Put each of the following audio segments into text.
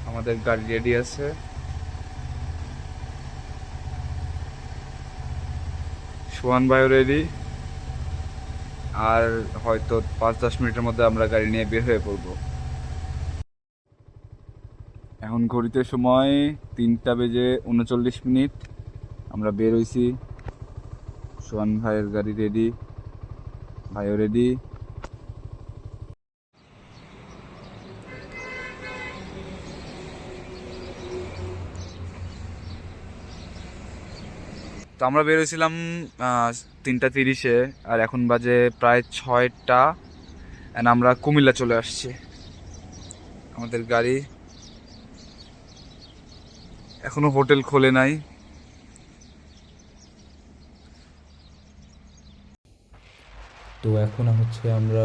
আমাদের গাড়ি রেডি আছে। সোহান ভাইও রেডি। আর হয়তো 5-10 মিনিটের মধ্যে আমরা গাড়ি নিয়ে বের হয়ে পড়বো। এখন ঘড়িতে সময় 3:39। আমরা বের হইছি। সোহান ভাইয়ের গাড়ি রেডি, ভাইও রেডি। তো আমরা বেরোছিলাম 3:30-এ, আর এখন বাজে প্রায় 6টা। অ্যান্ড আমরা কুমিল্লা চলে আসছি। আমাদের গাড়ি এখনো হোটেল খোলে নাই। তো এখন হচ্ছে আমরা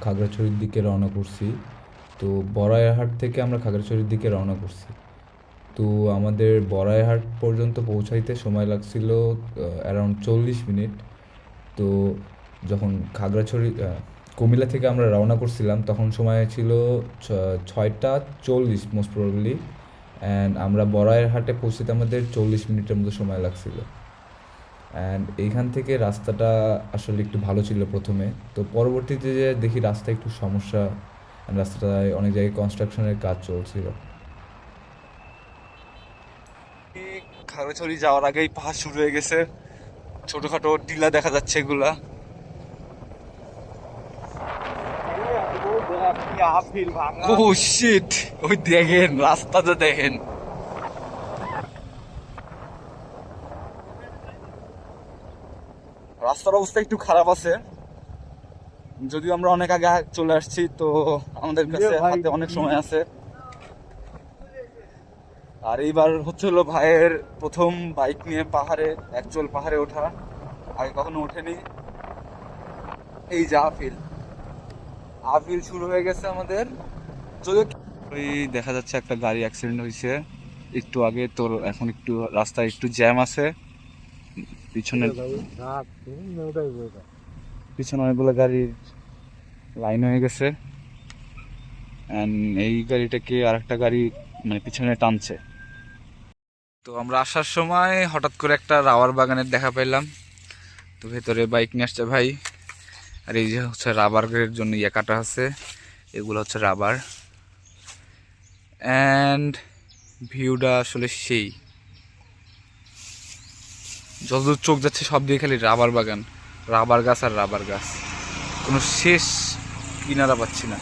খাগড়াছড়ির দিকে রওনা করছি। তো বড়াইহাট থেকে আমরা খাগড়াছড়ির দিকে রওনা করছি। তো আমাদের বড়াইহাট পর্যন্ত পৌঁছাইতে সময় লাগছিল অ্যারাউন্ড 40 মিনিট। তো যখন কুমিল্লা থেকে আমরা রওনা করছিলাম তখন সময় ছিল 6:40 মোস্ট প্রবাবলি। অ্যান্ড আমরা বড়াইহাটে পৌঁছতে আমাদের 40 মিনিটের মতো সময় লাগছিল। অ্যান্ড এইখান থেকে রাস্তাটা আসলে একটু ভালো ছিল প্রথমে। তো পরবর্তীতে যে দেখি রাস্তা একটু সমস্যা, রাস্তাটায় অনেক জায়গায় কনস্ট্রাকশনের কাজ চলছিল। খাগড়াছড়ি যাওয়ার আগেই পাহাড় শুরু হয়ে গেছে, ছোটখাটো টিলা দেখা যাচ্ছে এগুলা। ও শিট, ওই দেখেন রাস্তাটা দেখেন। রাস্তার অবস্থা একটু খারাপ আছে, যদিও আমরা অনেক আগে চলে আসছি, তো আমাদের কাছে হাতে অনেক সময় আছে। আর এইবার হচ্ছে হলো ভাইয়ের প্রথম বাইক নিয়ে অ্যাকচুয়াল পাহাড়ে ওঠা, আগে কখনো ওঠেনি। এই যে আপিল শুরু হয়ে গেছে আমাদের। যদিও ওই দেখা যাচ্ছে একটা গাড়ি অ্যাক্সিডেন্ট হয়েছে একটু আগে, তো এখন একটু রাস্তায় একটু জ্যাম আছে। পিছনে অনেকগুলো গাড়ির লাইন হয়ে গেছে, অ্যান্ড এই গাড়িটাকে আরেকটা গাড়ি মানে পিছনে টানছে। তো আমরা আসার সময় হঠাৎ করে একটা রাবার বাগানের দেখা পাইলাম। তো ভেতরে বাইক নিয়ে আসছে ভাই। আর এই যে হচ্ছে রাবারের জন্য ইয়ে কাটা আছে, এগুলো হচ্ছে রাবার। অ্যান্ড ভিউটা আসলে সেই, যতদূর চোখ যাচ্ছে সব দিয়ে খালি রাবার বাগান, রাবার গাছ আর রাবার গাছ, কোনো শেষ কিনারা পাচ্ছি না।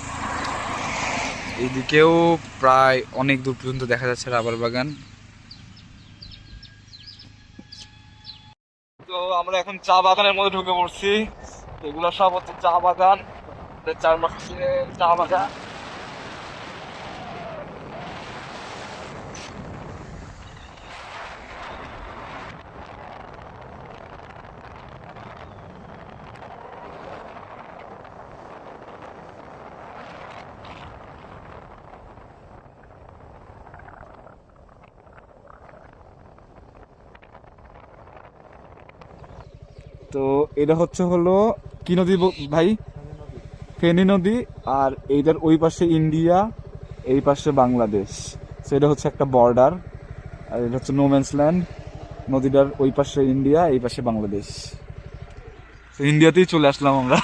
এইদিকেও প্রায় অনেক দূর পর্যন্ত দেখা যাচ্ছে রাবার বাগান। তো আমরা এখন চা বাগানের মধ্যে ঢুকে পড়ছি। এগুলো সব হচ্ছে চা বাগান, চারপাশে চা বাগান। তো এটা হচ্ছে হলো কি নদী ভাই? ফেনী নদী। আর এইটার ওই পাশে ইন্ডিয়া, এই পাশে বাংলাদেশ। তো এটা হচ্ছে একটা বর্ডার, আর এটা হচ্ছে নোম্যান্স ল্যান্ড। নদীটার ওই পাশে ইন্ডিয়া, এই পাশে বাংলাদেশ। তো ইন্ডিয়াতেই চলে আসলাম আমরা।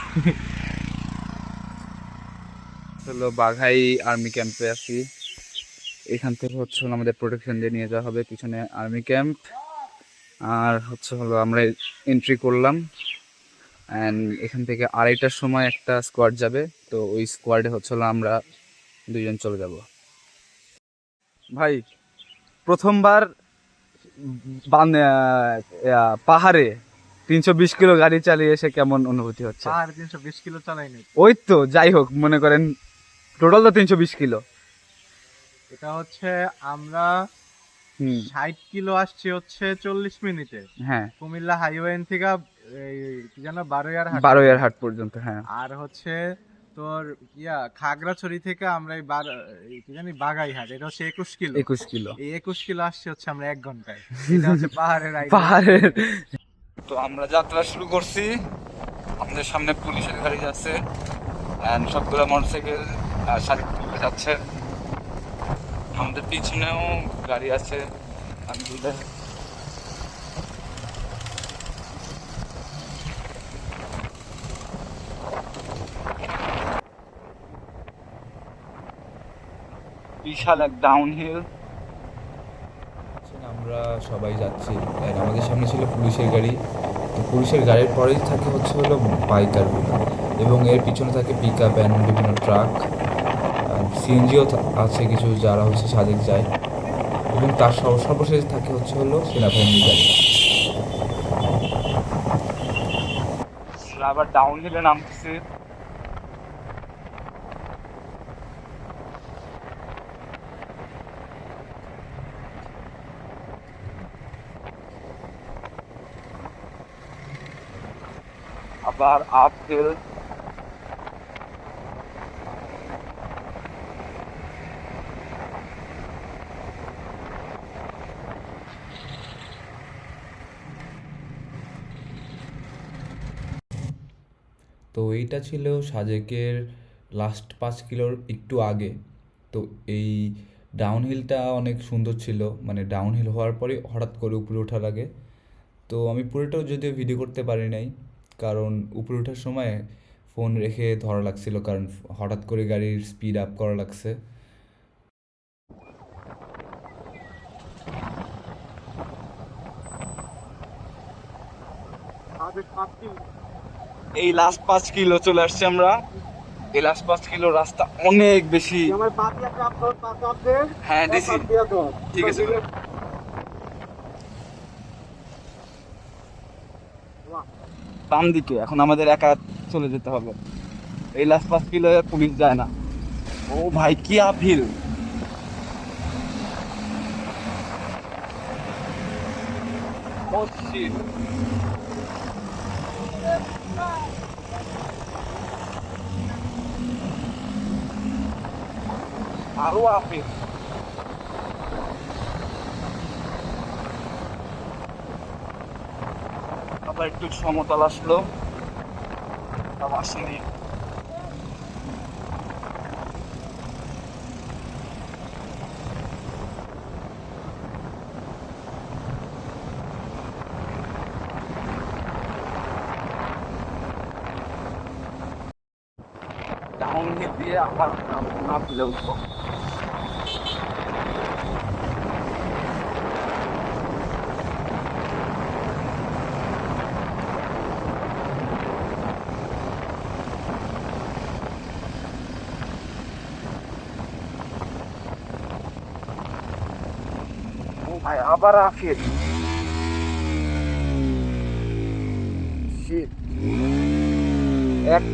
হলো বাঘাই আর্মি ক্যাম্পে আছি। এখান থেকে হচ্ছে হলো আমাদের প্রোটেকশন দিয়ে নিয়ে যাওয়া হবে পিছনে আর্মি ক্যাম্প। আর হচ্ছে হলো আমরা এন্ট্রি করলাম, অ্যান্ড এখান থেকে 2:30টার সময় একটা স্কোয়াড যাবে। তো ওই স্কোয়াডে হচ্ছে হলো আমরা 2জন চলে যাব। ভাই, প্রথমবার পাহাড়ে 320 কিলো গাড়ি চালিয়ে এসে কেমন অনুভূতি হচ্ছে? পাহাড়ে 320 কিলো চালাইনি। ওই তো যাই হোক, মনে করেন টোটাল তো 320 কিলো। এটা হচ্ছে আমরা 60 কিলো আসছি হচ্ছে 40 মিনিটে। হ্যাঁ, কুমিল্লা হাইওয়ে থেকে এই কি যেন বারোয়ার হাট পর্যন্ত। হ্যাঁ, আর হচ্ছে তোর খাগড়াছড়ি থেকে আমরা এই কি জানি বাগাইহাট, এটা হচ্ছে 21 কিলো। 21 কিলো। এই 21 কিলো আসছে হচ্ছে আমরা 1 ঘন্টায়। এটা হচ্ছে পাহাড়ের পাহাড়ের। তো আমরা যাত্রা শুরু করছি। আমাদের সামনে পুলিশের গাড়ি যাচ্ছে, এন্ড সবগুলো মোটরসাইকেল সারি যাচ্ছে। আমাদের পিছনেও গাড়ি আছে। বিশাল এক ডাউনহিল। আমরা সবাই যাচ্ছি, আর আমাদের সামনে ছিল পুলিশের গাড়ি। তো পুলিশের গাড়ির পরেই থাকে হচ্ছে হলো বাইকারগুলো, এবং এর পিছনে থাকে পিক আপ অ্যান্ড বিভিন্ন ট্রাক, সিএনজিও আছে কিছু যারা হচ্ছে সাজেক যায়, এবং তার সর্বশেষে থাকে হচ্ছে হলো সেনাবাহিনীর গাড়ি। আবার ডাউনহিলে নামতেছে। আবার আপহিল। তো এইটা ছিল সাজেকের লাস্ট 5 কিলোর একটু আগে। তো এই ডাউনহিলটা অনেক সুন্দর ছিল, মানে ডাউনহিল হওয়ার পরে হঠাৎ করে উপরে ওঠা লাগে। তো আমি পুরোটাও যদিও ভিডিও করতে পারি নাই, কারণ উপরে ওঠার সময় ফোন রেখে ধরা লাগছিল, কারণ হঠাৎ করে গাড়ির স্পিড আপ করা লাগছে। এই লাস্ট 5 কিলো চলে আসছে আমরা। এই লাস্ট 5 কিলো রাস্তা অনেক বেশি। হ্যাঁ দিছি, ঠিক আছে। বাম দিকে এখন আমাদের একা চলে যেতে হবে। এই লাস্ট 5 কিলো পুলিশ যায় না। ও ভাই কি আপহিল! ও শিট! আরো আপহিল। আবার একটু সমতল আসলো, আবার আসেনি। ডাউনহিল দিয়ে আবার আপহিলে উঠবো। ও ভাই আবার আপহিল। শিট! এক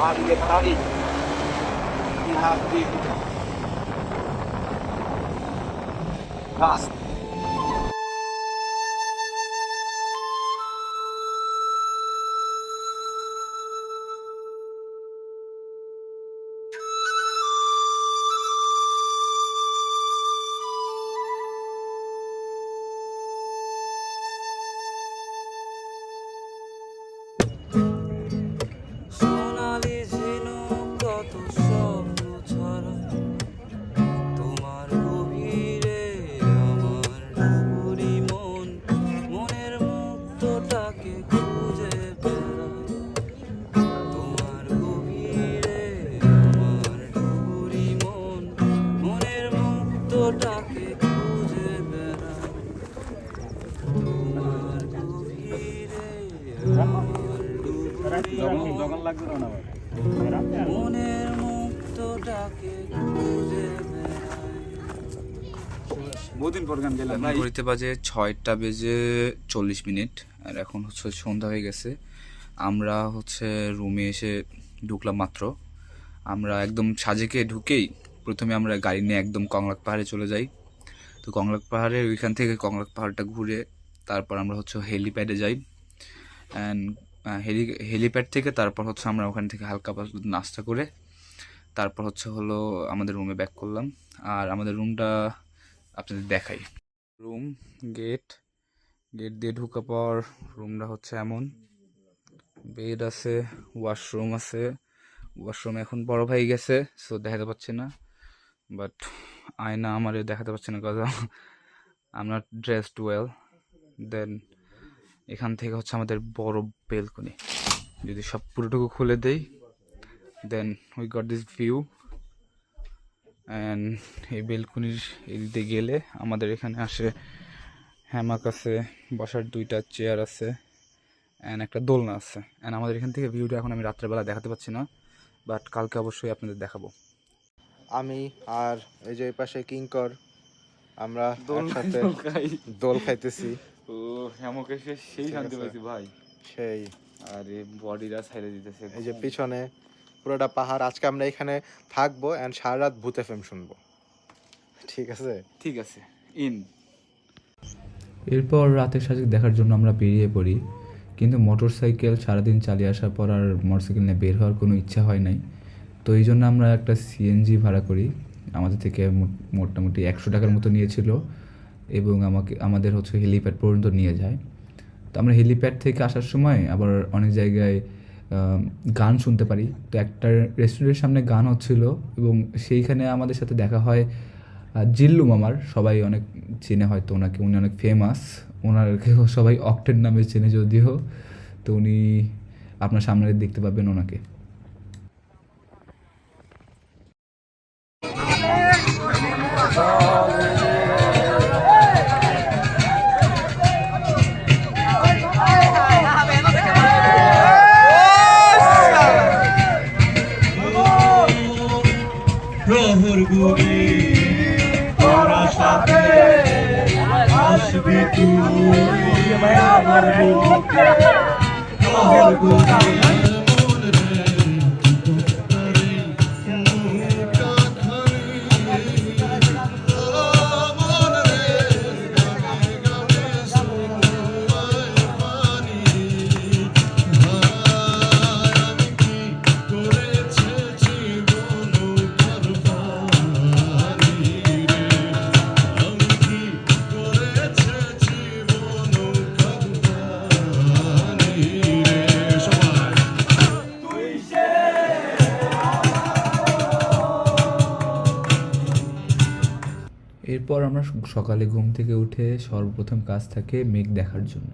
भारी है भारी। यहाँ की रास्ता সোনালি ঝিনুক কত স্বপ্ন ছড়ায় তোমার গভীরে, আমার ডুবুরি মন মনের মুক্তটাকে খুঁজে বেড়ায় তোমার গভীরে, আমার ডুবুরি মন মনের মুক্তটাকে খুঁজে বেড়ায় তোমার গভীরে, আমার ডুবুরি মনের মুক্তটাকে খুঁজে বেড়ায়। বহুদিন পর গান গেলাম। ঘড়িতে বাজে 6টা বেজে 40 মিনিট, আর এখন হচ্ছে সন্ধ্যা হয়ে গেছে। আমরা হচ্ছে রুমে এসে ঢুকলাম মাত্র। আমরা একদম সাজেকে ঢুকেই প্রথমে আমরা গাড়ি নিয়ে একদম কংলাক পাহাড়ে চলে যাই। তো কংলাক পাহাড়ের ওইখান থেকে কংলাক পাহাড়টা ঘুরে তারপর আমরা হচ্ছে হেলিপ্যাডে যাই। অ্যান্ড হেলিপ্যাড থেকে তারপর হচ্ছে আমরা ওখান থেকে হালকা পাতলা নাস্তা করে তারপর হচ্ছে হলো আমাদের রুমে ব্যাক করলাম। আর আমাদের রুমটা আপনাদের দেখাই। রুম গেট দিয়ে ঢুকার পর রুমটা হচ্ছে এমন। বেড আছে, ওয়াশরুম আছে। ওয়াশরুম এখন বড় ভাই গেছে, সো দেখাতে পাচ্ছি না, বাট আয়না আমারে দেখাতে পাচ্ছি না, কারণ I am not dressed well. Then এখান থেকে হচ্ছে আমাদের বড় বেলকনি, যদি সব পুরোটুকু খুলে দেই, then we got this view. And এই বেলকনির এদিকে গেলে আমাদের এখানে আসে হ্যামাক আছে, বসার 2টা চেয়ার আছে, অ্যান্ড একটা দোলনা আছে। অ্যান্ড আমাদের এখান থেকে ভিউটা এখন আমি রাত্রেবেলা দেখাতে পাচ্ছি না, বাট কালকে অবশ্যই আপনাদের দেখাবো। আমি আর এই যে এই পাশে কিঙ্কর, আমরা একসাথে দোল খাইতেছি। ও হ্যামকে সেই শান্তি পাইছি ভাই, সেই আরে বডিটা ছাইড়ে দিতেছে। এই যে পিছনে পুরোটা পাহাড়। আজকে আমরা এখানে থাকবো এন্ড সারা রাত ভূত এফএম শুনবো, ঠিক আছে? ঠিক আছে, ইন। এরপর রাতের সাজেক দেখার জন্য আমরা বেরিয়ে পড়ি, কিন্তু মোটর সাইকেল সারাদিন চালিয়ে আসার পর আর মোটরসাইকেল নিয়ে বের হওয়ার কোনো ইচ্ছা হয় নাই। তো এই জন্য আমরা একটা সিএনজি ভাড়া করি, আমাদের থেকে মোটামুটি 100 টাকার মতো নিয়েছিল, এবং আমাদের হচ্ছে হেলিপ্যাড পর্যন্ত নিয়ে যায়। তো আমরা হেলিপ্যাড থেকে আসার সময় আবার অনেক জায়গায় গান শুনতে পারি। তো একটা রেস্টুরেন্টের সামনে গান হচ্ছিল, এবং সেইখানে আমাদের সাথে দেখা হয় জিল্লু মামার। সবাই অনেক চেনে হয়তো ওনাকে, উনি অনেক ফেমাস, ওনারকেও সবাই অক্টেন নামে চেনে যদিও। তো উনি আপনার সামনে দেখতে পাবেন ওনাকে। প্রহর গুলি তোরা সাথে আসবি তুই আমার বুকে প্রহর গুলি এরপর আমরা সকালে ঘুম থেকে উঠে সর্বপ্রথম কাজ থাকে মেঘ দেখার জন্য।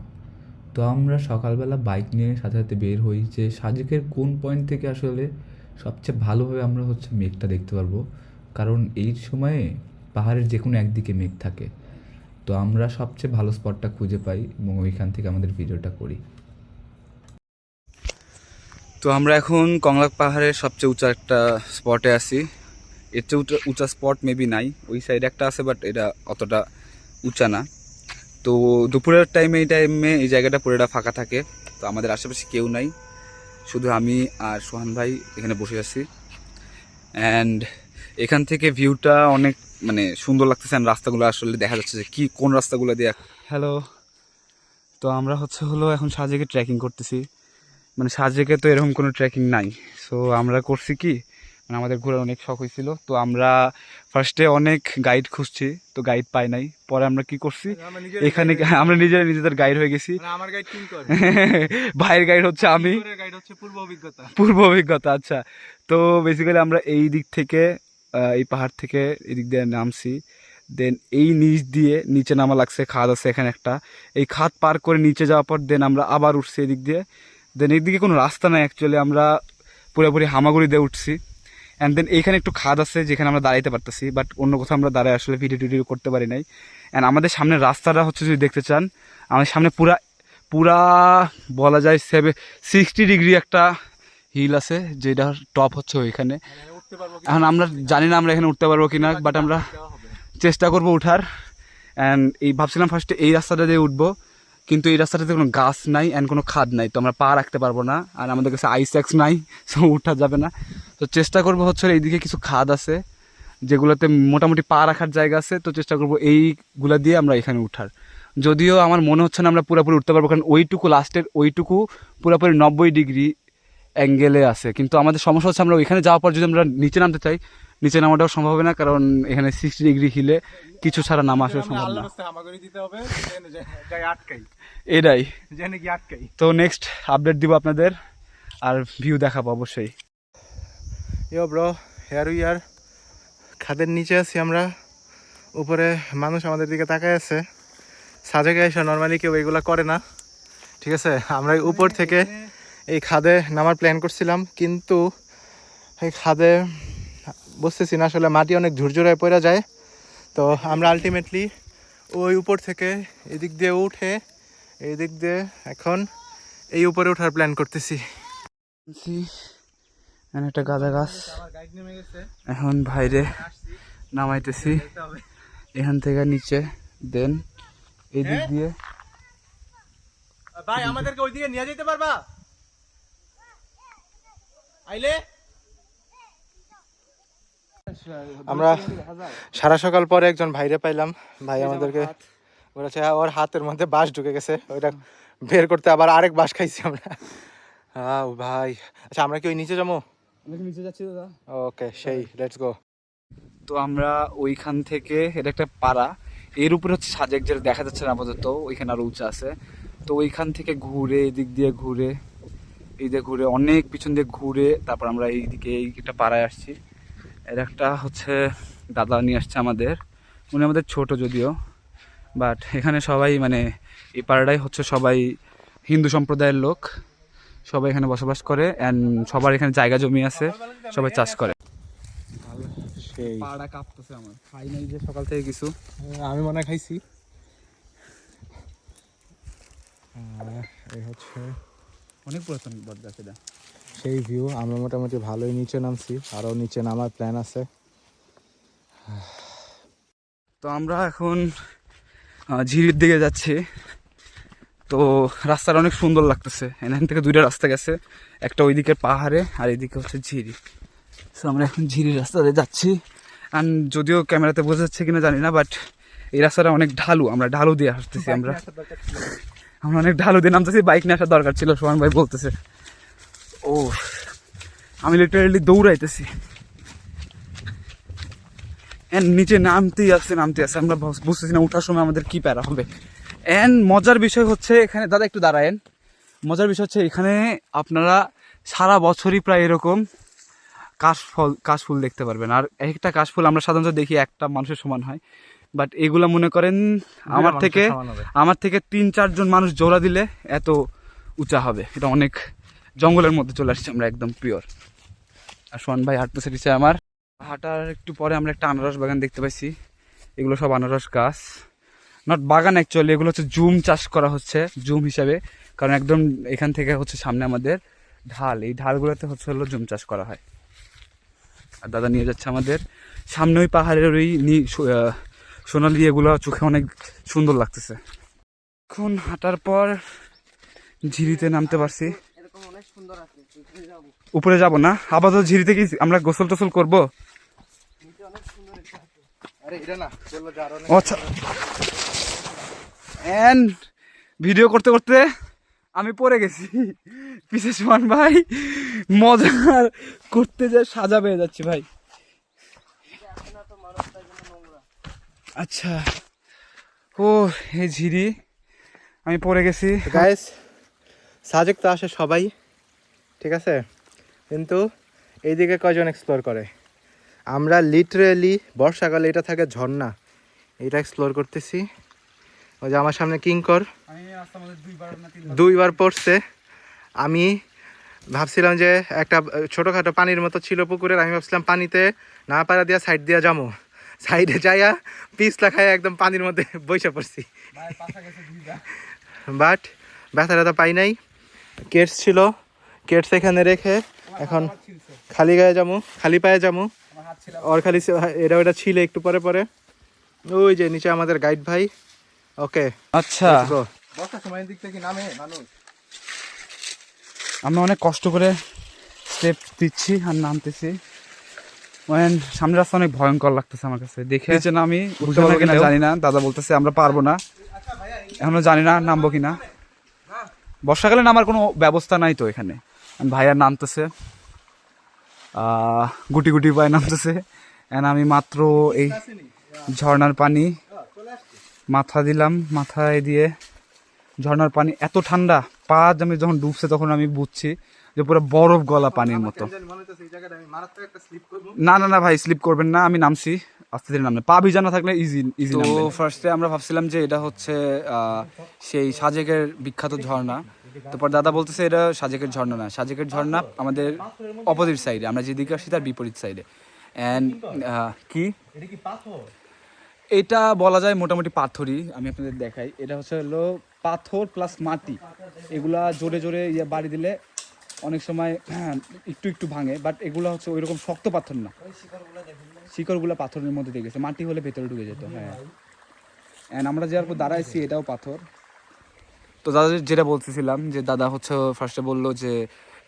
তো আমরা সকালবেলা বাইক নিয়ে সাথে সাথে বের হই যে সাজেকের কোন পয়েন্ট থেকে আসলে সবচেয়ে ভালোভাবে আমরা হচ্ছে মেঘটা দেখতে পারবো, কারণ এই সময়ে পাহাড়ের যে কোনো একদিকে মেঘ থাকে। তো আমরা সবচেয়ে ভালো স্পটটা খুঁজে পাই এবং ওইখান থেকে আমাদের ভিডিওটা করি। তো আমরা এখন কংলাক পাহাড়ের সবচেয়ে উঁচা একটা স্পটে আছি। এর চেয়ে উঁচা স্পট মেবি নাই, ওই সাইডে একটা আছে, বাট এটা অতটা উঁচা না। তো দুপুরের টাইমে এই জায়গাটা পুরোটা ফাঁকা থাকে, তো আমাদের আশেপাশে কেউ নাই, শুধু আমি আর সোহান ভাই এখানে বসে আছি। অ্যান্ড এখান থেকে ভিউটা অনেক মানে সুন্দর লাগতেছে, অ্যান্ড রাস্তাগুলো আসলে দেখা যাচ্ছে যে কোন রাস্তাগুলো দিয়ে। হ্যালো, তো আমরা হলো এখন সাজেকে ট্রেকিং করতেছি। মানে সাজেকে তো এরকম কোনো ট্রেকিং নাই, সো আমরা করছি কি, মানে আমাদের ঘোরার অনেক শখ হয়েছিল, তো আমরা ফার্স্টে অনেক গাইড খুঁজছি, তো গাইড পাই নাই। পরে আমরা কি করছি, এখানে আমরা নিজেদের গাইড হয়ে গেছি। আমার গাইড কিঙ্কর, ভাইয়ের গাইড হচ্ছে আমি, গাইড হচ্ছে পূর্ব অভিজ্ঞতা। আচ্ছা, তো বেসিক্যালি আমরা এই দিক থেকে এই পাহাড় থেকে এদিক দিয়ে নামছি, দেন এই নিচ দিয়ে নিচে নামা লাগছে, খাদ আছে এখানে একটা, এই খাদ পার করে নিচে যাওয়ার পর দেন আমরা আবার উঠছি এদিক দিয়ে। দেন এদিকে কোনো রাস্তা নাই অ্যাকচুয়ালি, আমরা পুরোপুরি হামাগুড়ি দিয়ে উঠছি। অ্যান্ড দেন এইখানে একটু খাদ আছে যেখানে আমরা দাঁড়াইতে পারতেছি, বাট অন্য কোথাও আমরা দাঁড়ায় আসলে ভিডিও করতে পারি নাই। অ্যান্ড আমাদের সামনের রাস্তাটা হচ্ছে, যদি দেখতে চান, আমাদের সামনে পুরা বলা যায় 60 ডিগ্রি একটা হিল আছে, যেটা টপ হচ্ছে ওইখানে। এখন আমরা জানি না আমরা এখানে উঠতে পারবো কিনা, বাট আমরা চেষ্টা করবো উঠার। অ্যান্ড এই ভাবছিলাম ফার্স্টে এই রাস্তাটা দিয়ে উঠবো, কিন্তু এই রাস্তাটাতে কোনো গাছ নাই অ্যান্ড কোনো খাদ নাই, তো আমরা পা রাখতে পারবো না, আর আমাদের কাছে আইস্যাক্স নাই, সো উঠা যাবে না। তো চেষ্টা করবো হচ্ছে এইদিকে কিছু খাদ আছে যেগুলোতে মোটামুটি পা রাখার জায়গা আছে, তো চেষ্টা করবো এইগুলা দিয়ে আমরা এখানে উঠার। যদিও আমার মনে হচ্ছে না আমরা পুরোপুরি উঠতে পারবো, কারণ লাস্টের ওইটুকু পুরোপুরি 90 ডিগ্রি অ্যাঙ্গেলে আছে। কিন্তু আমাদের সমস্যা হচ্ছে আমরা ওইখানে যাওয়ার পর যদি আমরা নিচে নামতে চাই, নিচে নামাটাও সম্ভব হবে না, কারণ এখানে 60 ডিগ্রি হিলে কিছু ছাড়া নামা আসা সম্ভব না। আল্লাহর রাস্তে হামাগুড়ি দিতে হবে, যাই আটকাই, এটাই জেনে কি আটকাই। তো নেক্সট আপডেট দিব আপনাদের, আর ভিউ দেখাবো অবশ্যই। ইয়ো ব্রো, হেয়ার উই আর খাদের নিচে আছি আমরা, উপরে মানুষ আমাদের দিকে তাকায় আছে। সাজেকে এসে নর্মালি কেউ এগুলো করে না, ঠিক আছে। আমরা উপর থেকে এই খাদে নামার প্ল্যান করছিলাম, কিন্তু এই খাদে বুঝতেছি না, আসলে মাটি অনেক ঝুরঝুরায় পড়ে যায়। তো আমরা আলটিমেটলি ওই উপর থেকে এদিক দিয়ে উঠে এই দিক দিয়ে এখন এই উপরে ওঠার প্ল্যান করতেছি। একটা গাঁদা গাছ, এখন বাইরে নামাইতেছি এখান থেকে নিচে, দেন এই দিক দিয়ে। ভাই আমাদেরকে ওইদিকে নিয়ে যেতে পারবা আইলে? আমরা সারা সকাল পরে একজন ভাইরে পাইলাম, ভাই আমাদেরকে বলেছে ওর হাতের মধ্যে বাঁশ ঢুকে গেছে, ওইটা বের করতে আবার আরেক বাঁশ খাইছি আমরা। ভাই আচ্ছা, আমরা কি ওই নিচে যাবো? নিচে যাচ্ছি দাদা। ওকে, সেই লেটস গো। তো আমরা ওইখান থেকে, এটা একটা পাড়া, এর উপরে হচ্ছে সাজেক, যেটা দেখা যাচ্ছে না আপাতত, ওইখানে আরো উঁচা আছে। তো ওইখান থেকে ঘুরে এদিক দিয়ে ঘুরে এই দিয়ে ঘুরে অনেক পিছন দিয়ে ঘুরে তারপর আমরা এইদিকে এই একটা পাড়ায় আসছি। এর একটা হচ্ছে দাদা নিয়ে আসছে আমাদের, উনি আমাদের ছোট যদিও, বাট এখানে সবাই মানে এই পাড়াটাই হচ্ছে সবাই হিন্দু সম্প্রদায়ের লোক, সবাই এখানে বসবাস করে, অ্যান্ড সবার এখানে জায়গা জমি আছে, সবাই চাষ করে। সেই পাড়া কাঁপতেছে আমার, খাই নাই যে সকাল থেকে কিছু। আমি মনে হয় খাইছি। এই হচ্ছে অনেক পুরাতন বটগাছ এটা। সেই ভিউ। আমরা মোটামুটি ভালোই নিচে নামছি, আরও নিচে নামার প্ল্যান আছে। তো আমরা এখন ঝিরির দিকে যাচ্ছি। তো রাস্তাটা অনেক সুন্দর লাগতেছে, এখান থেকে দুইটা রাস্তা গেছে, একটা ওইদিকে পাহাড়ে আর এইদিকে হচ্ছে ঝিরি। তো আমরা এখন ঝিরির রাস্তাতে যাচ্ছি, আর যদিও ক্যামেরাতে বোঝা যাচ্ছে কিনা জানি না, বাট এই রাস্তাটা অনেক ঢালু, আমরা ঢালু দিয়ে আসতেছি। আমরা অনেক ঢালু দিয়ে নামতেছি, বাইক নিয়ে আসার দরকার ছিল, সোহান ভাই বলতেছে। ও আমি লিটারেলি দৌড়াইতেছি, নিচে নামতেই আসছে। আমরা বুঝতেছি না ওঠার সময় আমাদের কি প্যারা হবে। মজার বিষয় হচ্ছে এখানে, দাদা একটু দাঁড়ায়েন, মজার বিষয় হচ্ছে এখানে আপনারা সারা বছরই প্রায় এরকম কাশফুল দেখতে পারবেন। আর একটা কাশফুল আমরা সাধারণত দেখি একটা মানুষের সমান হয়, বাট এগুলা মনে করেন আমার থেকে 3-4 জন মানুষ জোড়া দিলে এত উঁচা হবে। এটা অনেক জঙ্গলের মধ্যে চলে আসছে আমরা, একদম পিওর। আর সোহান ভাই হাঁটতেছে পিছিয়ে আমার। হাঁটার একটু পরে আমরা একটা আনারস বাগান দেখতে পাইছি, এগুলো সব আনারস গাছ, নট বাগান অ্যাকচুয়ালি, এগুলো হচ্ছে জুম চাষ করা হচ্ছে, জুম হিসাবে, কারণ একদম এখান থেকে হচ্ছে সামনে আমাদের ঢাল, এই ঢালগুলোতে হচ্ছে হলো জুম চাষ করা হয়। আর দাদা নিয়ে যাচ্ছে আমাদের সামনে ওই পাহাড়ের ওই সোনালি, এগুলো চোখে অনেক সুন্দর লাগতেছে। এখন হাঁটার পর ঝিরিতে নামতে পারছি, উপরে যাব না আপাতত, ঝিরিতে কি আমরা গোসল টোসল করবো? আচ্ছা, ভিডিও করতে করতে আমি পড়ে গেছি, পিছে সোহান ভাই মজা করতে যা সাজা পেয়ে যাচ্ছি ভাই। আচ্ছা, ও এই ঝিরি, আমি পড়ে গেছি। গাইস, সাজেক তো আসে সবাই, ঠিক আছে, কিন্তু এইদিকে কয়জন এক্সপ্লোর করে? আমরা লিটারেলি বর্ষাকালে এটা থাকে ঝর্ণা, এটা এক্সপ্লোর করতেছি। ওই যে আমার সামনে কিংকর 2বার পড়ছে। আমি ভাবছিলাম যে একটা ছোটোখাটো পানির মতো ছিল পুকুরের, আমি ভাবছিলাম পানিতে না পারা দিয়া সাইড দিয়া যাবো, সাইডে যাইয়া পিছলা খাইয়া একদম পানির মধ্যে বসে পড়ছি। বাট ব্যথা ট্যাথা পাই নাই, কেটস ছিল, কেটস এখানে রেখে এখন খালি গায়ে যাবো, খালি পায়ে যাবো। আর খালি এটা ওটা ছিল একটু পরে পরে। ওই যে নিচে আমাদের গাইড ভাই। ওকে, আচ্ছা, আমরা অনেক কষ্ট করে স্টেপ দিচ্ছি আর নামতেছি। সামনের রাস্তা অনেক ভয়ঙ্কর লাগতেছে আমার কাছে দেখে, না আমি বুঝতে পারবো কিনা জানি না, দাদা বলতেছে আমরা পারবো না, এখনো জানি না নামবো কিনা। বর্ষাকালে নামার কোনো ব্যবস্থা নাই তো এখানে, ভাইয়া নামতেছে, গুটি গুটি পায়ে নামতেছে। অ্যান্ড আমি মাত্র এই ঝর্ণার পানি মাথা দিলাম, মাথায় দিয়ে ঝর্ণার পানি এত ঠান্ডা, পা আমি যখন ডুবছে তখন আমি বুঝছি যে পুরো বরফ গলা পানির মতো। না না না ভাই, স্লিপ করবেন না, আমি নামছি আস্তে ধীরে নামলে, পা ভিজা না থাকলে ইজি ইজি। তো ফার্স্টে আমরা ভাবছিলাম যে এটা হচ্ছে সেই সাজেকের বিখ্যাত ঝর্ণা। তারপর দাদা বলতেছে এটা সাজেকের ঝর্ণা না, সাজেকের ঝর্ণা আমাদের অপোজিট সাইডে, আমরা যেদিকে আসছি তার বিপরীত সাইডে। অ্যান্ড কি এটা বলা যায় মোটামুটি পাথরই। আমি আপনাদের দেখাই, এটা হচ্ছে হলো পাথর প্লাস মাটি, এগুলা জোরে জোরে বাড়ি দিলে অনেক সময় একটু একটু ভাঙে, বাট এগুলো হচ্ছে ওই রকম শক্ত পাথর না, শিকড়গুলো পাথরের মধ্যে দিয়ে গেছে, মাটি হলে ভেতরে ঢুকে যেত। হ্যাঁ, অ্যান্ড আমরা যার উপর দাঁড়াইছি এটাও পাথর। তো দাদা যেটা বলতেছিলাম যে দাদা হচ্ছে ফার্স্টে বললো যে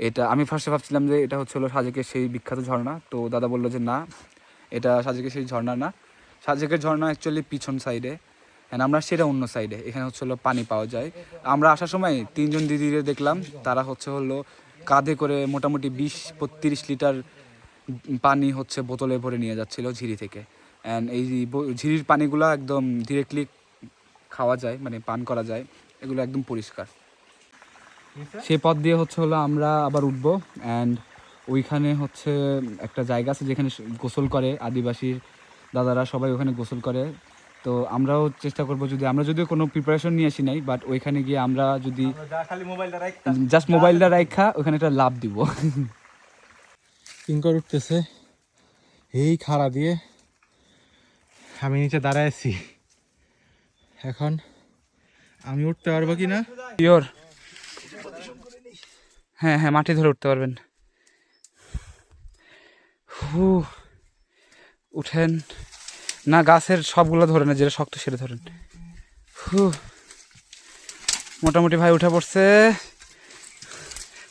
এটা, আমি ফার্স্টে ভাবছিলাম যে এটা হচ্ছে হলো সাজেকের সেই বিখ্যাত ঝর্ণা। তো দাদা বললো যে না, এটা সাজেকের সেই ঝর্ণা না, সাজেকের ঝর্ণা অ্যাকচুয়ালি পিছন সাইডে, অ্যান্ড আমরা সেটা অন্য সাইডে। এখানে হচ্ছে হলো পানি পাওয়া যায়। আমরা আসার সময় 3 জন দিদিরে দেখলাম, তারা হচ্ছে হলো কাঁধে করে মোটামুটি 20-35 লিটার পানি হচ্ছে বোতলে ভরে নিয়ে যাচ্ছিল ঝিরি থেকে। অ্যান্ড এই ঝিরির পানিগুলো একদম ডিরেক্টলি খাওয়া যায়, মানে পান করা যায়, এগুলো একদম পরিষ্কার। সেই পথ দিয়ে হচ্ছে হলো আমরা আবার উঠবো। অ্যান্ড ওইখানে হচ্ছে একটা জায়গা আছে যেখানে গোসল করে আদিবাসী দাদারা, সবাই ওখানে গোসল করে। তো আমরাও চেষ্টা করবো, যদি আমরা যদিও কোনো প্রিপারেশন নিয়ে আসি নাই, বাট ওইখানে গিয়ে আমরা যদি জাস্ট মোবাইলটা রাখা ওখানে একটা লাভ দিব। কিঙ্কর উঠতেছে এই খাড়া দিয়ে, আমি নিচে দাঁড়ায় আছি। এখন আমি উঠতে পারবো কি না পিওর, হ্যাঁ হ্যাঁ, মাটি ধরে উঠতে পারবেন। উঠেন না, গাছের সবগুলো ধরে না, যেটা শক্ত সেটা ধরেন। মোটামুটি ভাই উঠে পড়ছে,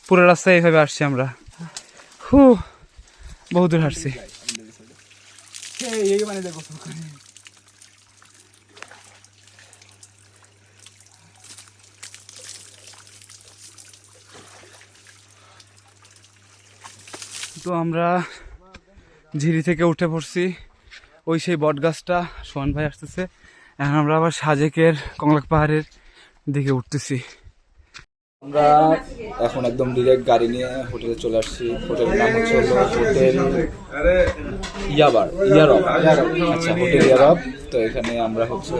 পুরো রাস্তায় এইভাবে আসছি আমরা। বহু দূর হাঁটছি। তো আমরা ঝিরি থেকে উঠে পড়ছি, ওই সেই বট গাছটা, সোহান ভাই আসতেছে। এখন আমরা আবার সাজেকের কংলাক পাহাড়ের দিকে উঠতেছি। আমরা এখন একদম ডিরেক্ট গাড়ি নিয়ে হোটেলে চলে আসছি। হোটেলের নাম হচ্ছে হোটেল ইয়ারব। আচ্ছা, হোটেল ইয়ারব। তো এখানে আমরা হচ্ছে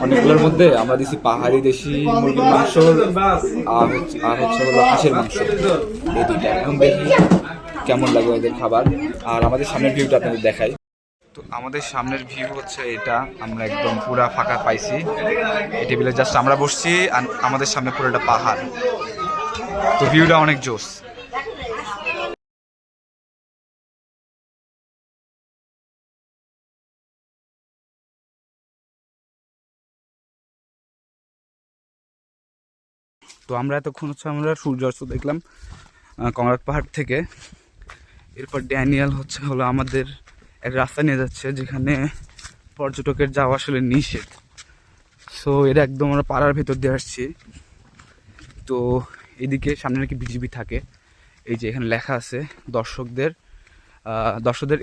অনেকগুলোর মধ্যে আমরা দিছি পাহাড়ি দেশি মুরগির মাংস আর হচ্ছে হলো হাঁসের মাংস, এই দুইটা। এখন দেখি কেমন লাগে ওদের খাবার। আর আমাদের সামনের ভিউটা আপনাদের দেখাই। তো আমাদের সামনের ভিউ হচ্ছে এটা, আমরা একদম পুরা ফাঁকা পাইছি, এই টেবিলে জাস্ট আমরা বসছি, আর আমাদের সামনে পুরোটা পাহাড়। তো ভিউটা অনেক জোস। তো আমরা এতক্ষণ হচ্ছে আমরা সূর্যাস্ত দেখলাম কংলাক পাহাড় থেকে। এরপর ড্যানিয়েল হচ্ছে হলো আমাদের এক রাস্তা নিয়ে যাচ্ছে যেখানে পর্যটকের যাওয়া আসলে নিষেধ। সো এটা একদম আমরা পাড়ার ভেতর দিয়ে আসছি। তো এদিকে সামনে নাকি বিজিবি থাকে, এই যে এখানে লেখা আছে দর্শকদের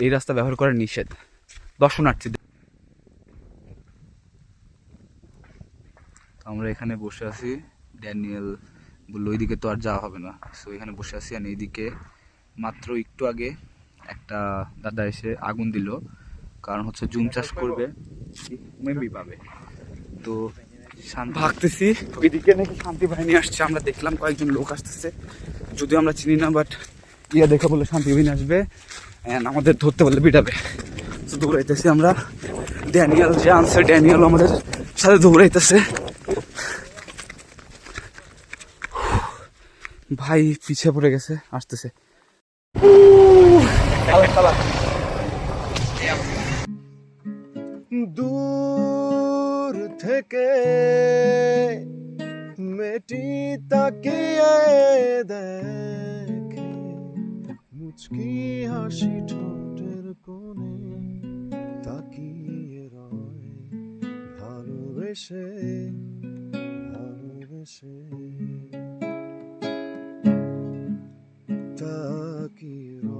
এই রাস্তা ব্যবহার করা নিষেধ দর্শনার্থীদের। আমরা এখানে বসে আছি, ড্যানিয়েল বললো ওইদিকে তো আর যাওয়া হবে না, সো এখানে বসে আছি। আর এইদিকে মাত্র একটু আগে একটা দাদা এসে আগুন দিল, কারণ হচ্ছে জুম চাষ করবে, মেবি পাবে। তো ভাগতেছি, ওইদিকে নাকি শান্তি বাহিনী আসছে, আমরা দেখলাম কয়েকজন লোক আসতেছে, যদিও আমরা চিনি না, বাট ইয়া দেখে বললে শান্তি বাহিনী আসবে অ্যান্ড আমাদের ধরতে বললে পিটাবে। তো দৌড়াইতেছি আমরা, ড্যানিয়েল যে আনছে, ড্যানিয়েল আমাদের সাথে দৌড়াইতেছে। ভাই পিছিয়ে পড়ে গেছে, আসতেছে। দূর থেকে মেটি তাকিয়ে দেখে, মুচকি হাসি ঠোঁটের কোণে তাকিয়ে রয়, ভালোবেসে ভালোবেসে তাকিয়ে রয়।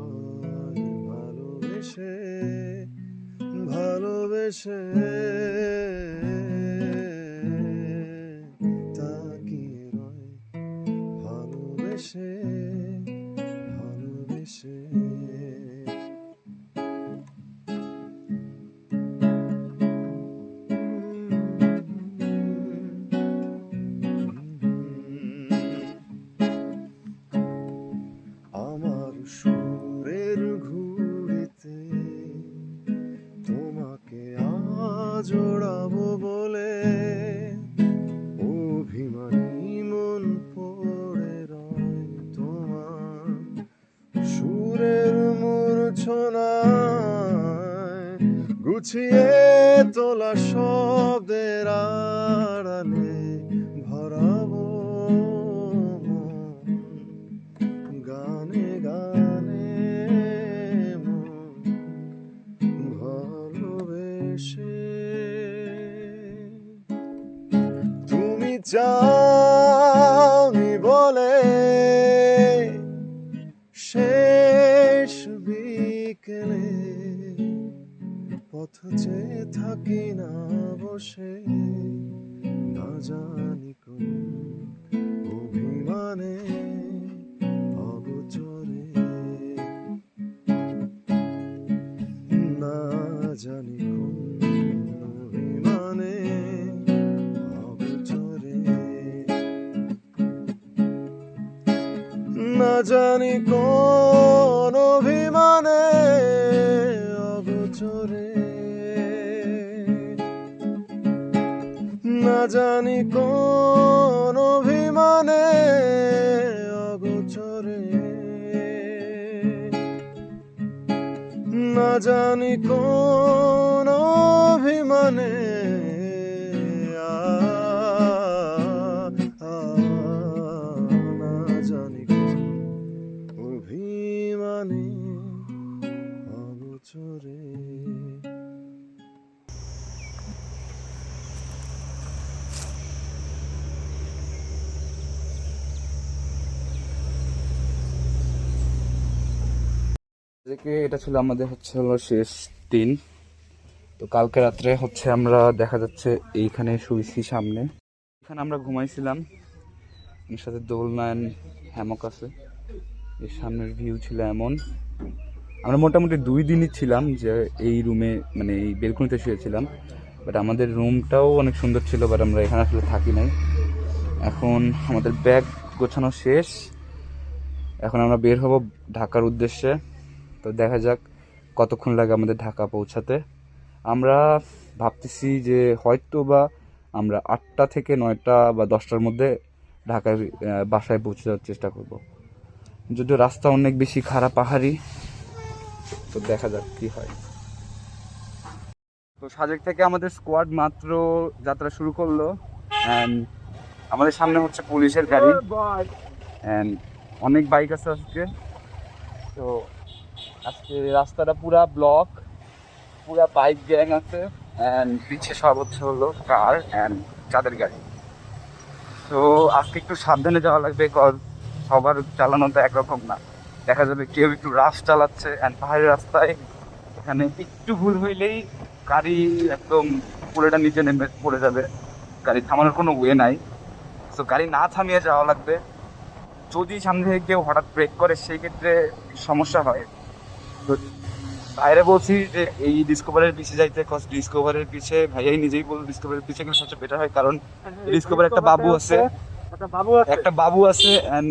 গুছিয়ে তোলা শব্দের আড়ালে ভরাবো গানে গানে ভালোবেসে তুমি চাওনি বলে শেষ বিকেলে পথ চেয়ে থাকি না বসে না জানি কোন অভিমানে অগোচরে না জানি কোন অভিমানে অগোচরে না জানি কোন অভিমানে অগোচরে না জানি কোন অভিমানে অগোচরে না জানি কোন অভিমানে না জানি কোন অভিমানে অগোচরে এটা ছিল আমাদের হলো শেষ দিন। তো কালকে রাত্রে আমরা দেখা যাচ্ছে এইখানে শুয়েছি সামনে, এখানে আমরা ঘুমাইছিলাম, এর সাথে দোলনা হ্যামক আছে, এর সামনের ভিউ ছিল এমন। আমরা মোটামুটি 2 দিনই ছিলাম যে এই রুমে, মানে এই বেলকনিতে শুয়েছিলাম, বাট আমাদের রুমটাও অনেক সুন্দর ছিল, বাট আমরা এখানে আসলে থাকি নাই। এখন আমাদের ব্যাগ গোছানো শেষ, এখন আমরা বের হব ঢাকার উদ্দেশ্যে। তো দেখা যাক কতক্ষণ লাগে আমাদের ঢাকা পৌঁছাতে। আমরা ভাবতেছি যে হয়তো বা আমরা 8টা থেকে 9টা বা 10টার মধ্যে ঢাকার বাসায় পৌঁছে যাওয়ার চেষ্টা করব। যদিও রাস্তা অনেক বেশি খারাপ, পাহাড়ি, তো দেখা যাক কি হয়। তো সাজেক থেকে আমাদের স্কোয়াড মাত্র যাত্রা শুরু করলো, অ্যান্ড আমাদের সামনে হচ্ছে পুলিশের গাড়ি, অ্যান্ড অনেক বাইক আছে আজকে। তো আজকে রাস্তাটা পুরা ব্লক, পুরা বাইক গ্যাং আছে, অ্যান্ড পিছিয়ে সব হলো কার অ্যান্ড চাঁদের গাড়ি। তো আজকে একটু সাবধানে যাওয়া লাগবে, কজ সবার চালানোটা একরকম না। দেখা যাবে কেউ একটু রাশ চালাচ্ছে, অ্যান্ড পাহাড়ি রাস্তায় এখানে একটু ভুল হইলেই গাড়ি একদম পুরোটা নিচে নেমে পড়ে যাবে, গাড়ি থামানোর কোনো ওয়ে নাই। তো গাড়ি না থামিয়ে যাওয়া লাগবে। যদি সামনে থেকে কেউ হঠাৎ ব্রেক করে সেই ক্ষেত্রে সমস্যা হয়। তো বাইরে বলছি যে এই ডিসকভারের পিছিয়ে যাইতে, কজ ডিসকভারের পিছে ভাইয়াই নিজেই বলল ডিসকভারের পিছিয়ে গেলে সবচেয়ে বেটার হয়, কারণ ডিসকভার একটা বাবু আছে and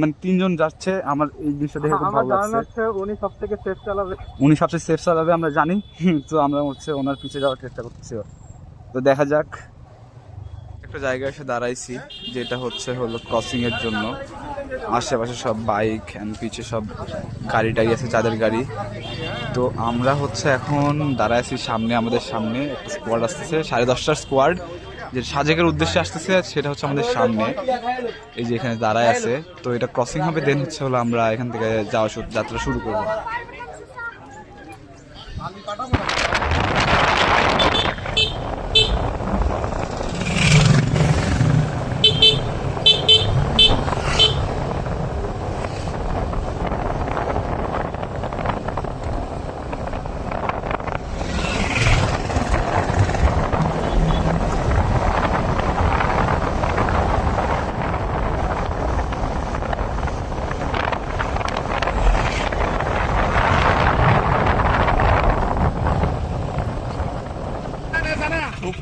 মানে 3 জন যাচ্ছে। আমার এই জিনিসটা দেখে খুব ভালো লাগছে। উনি সবথেকে সেফ চালাবে আমরা জানি, তো আমরা ওনার পিছে যাওয়ার চেষ্টা করতেছি। তো দেখা যাক। একটা জায়গায় এসে দাঁড়াইছি যেটা হলো ক্রসিং এর জন্য। আশেপাশে সব বাইক এন্ড পিছে সব গাড়ি টাড়ি আছে, চাঁদের গাড়ি। তো আমরা এখন দাঁড়ায় আছি সামনে, আমাদের সামনে একটা স্কোয়াড আসতেছে, 10:30টার স্কোয়াড, যে সাজেকের উদ্দেশ্যে আসতেছে, সেটা আমাদের সামনে, এই যে এখানে দাঁড়ায় আছে। তো এটা ক্রসিং হবে, দেন হলো আমরা এখান থেকে যাত্রা শুরু করবো।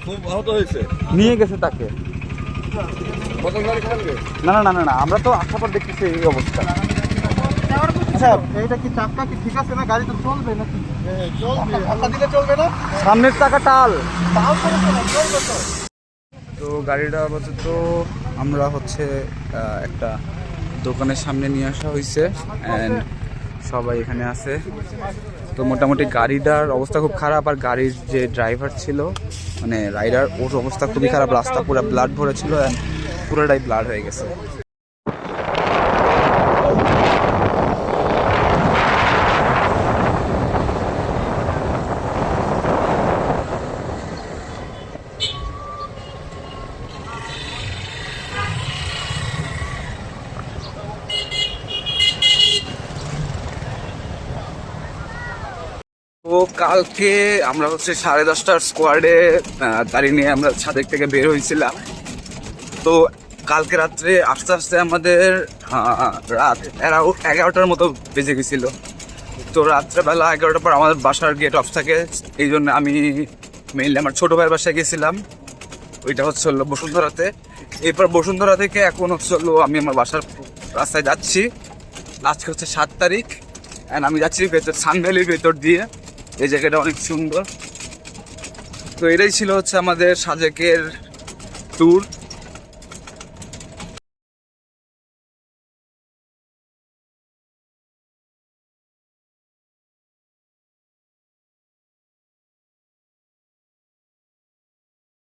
খুব আহত হয়েছে, নিয়ে গেছে তাকে। বোতল গাড়ি থাকবে না না না না, আমরা তো আসার পর দেখতেছি এই অবস্থা। আচ্ছা, এইটা কি চাকা কি ঠিক আছে না? গাড়ি তো চলবে নাকি? চলবে, ধাক্কা দিলে চলবে না? সামনের চাকা টাল। তাও চলবে না, চলবে তো। তো গাড়িটা আপাতত আমরা একটা দোকানের সামনে নিয়ে আসা হয়েছে, অ্যান্ড সবাই এখানে আছে। তো মোটামুটি গাড়িটার অবস্থা খুব খারাপ, আর গাড়ির যে ড্রাইভার ছিল মানে রাইডার, ওর অবস্থা খুবই খারাপ। রাস্তা পুরো ব্লাড ভরে ছিল, পুরোটাই ব্লাড হয়ে গেছে। তো কালকে আমরা হচ্ছে 10:30টার স্কোয়াডে গাড়ি নিয়ে আমরা ছাদের থেকে বের হয়েছিলাম। তো কালকে রাত্রে আস্তে আস্তে আমাদের রাত 11টার মতো বেজে গেছিল। তো রাত্রেবেলা 11টার পর আমাদের বাসার গেট অফ থাকে, এই জন্য আমি মেইনলি আমার ছোটো ভাইয়ের বাসায় গেছিলাম। ওইটা হচ্ছে হলো বসুন্ধরাতে। এরপর বসুন্ধরা থেকে এখন হচ্ছে হলো আমি আমার বাসার রাস্তায় যাচ্ছি। আজকে হচ্ছে 7 তারিখ, অ্যান্ড আমি যাচ্ছি ভেতর সানভ্যালির ভেতর দিয়ে। এই জায়গাটা অনেক সুন্দর। তো এটাই ছিল হচ্ছে আমাদের সাজেকের ট্যুর।